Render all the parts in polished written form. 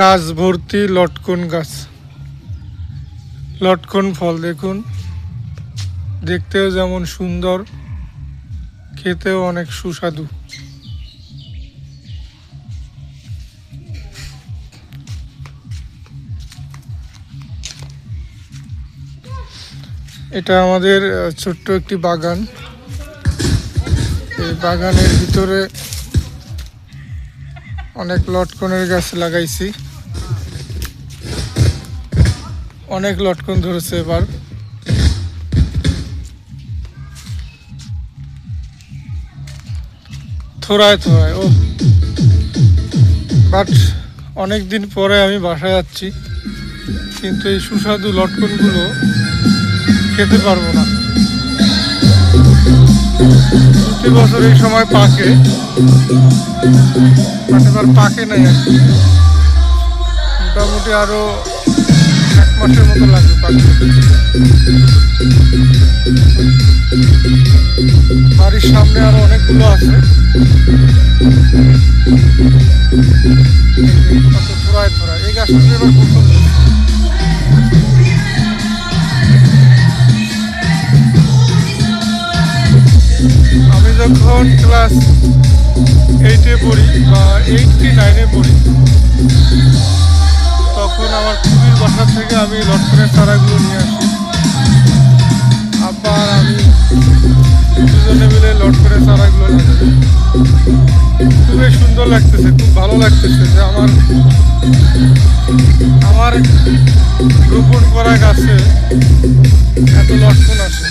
গাছ ভর্তি লটকন গাছ, লটকন ফল দেখুন, দেখতেও যেমন সুন্দর, খেতেও অনেক সুস্বাদু। এটা আমাদের ছোট্ট একটি বাগান। এই বাগানের ভিতরে অনেক লটকনের গাছ লাগাইছি, অনেক লটকন ধরেছে এবার। থোড়ায় থোড়ায় ও বাট অনেক দিন পরে আমি বাসায় যাচ্ছি, কিন্তু এই সুস্বাদু লটকনগুলো খেতে পারবো না। প্রতি বছর এই সময় পাকে, এবার পাকে নাই আর কি। মোটামুটি আরো 1 মাসের মতো লাগবে পাকে। বাড়ির সামনে আরো অনেকগুলো আছে, থোড়ায় থোড়ায়। এই গাছটা এবার প্রথম। আমি যখন ক্লাস 8-এ পড়ি বা 8 কি 9-এ পড়ি, তখন আমার খুবই বাসা থেকে আমি লটকনের চারাগুলো নিয়ে আসি। আবার আমি দুজনে মিলে লটকনের চারাগুলো লাগাই। খুবই সুন্দর লাগতেছে, খুব ভালো লাগতেছে যে আমার রোপণ করা গাছে এত লটকন আসে।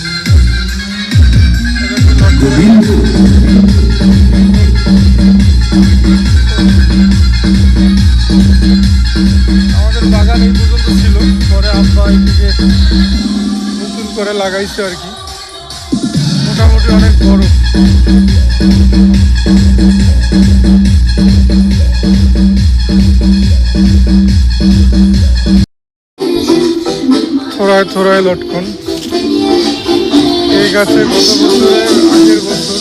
আমাদের বাগান এই পর্যন্ত ছিল, পরে আব্বা এদিকে নতুন করে লাগাইছে আর কি। মোটামুটি অনেক বড়। থোড়ায় থোড়ায় লটকন। এই গাছে গত বছরের আগের বছর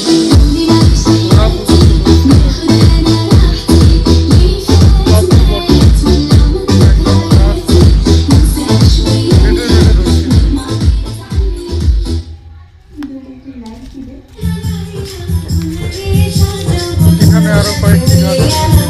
এখানে আরো কয়েকটি গাছ।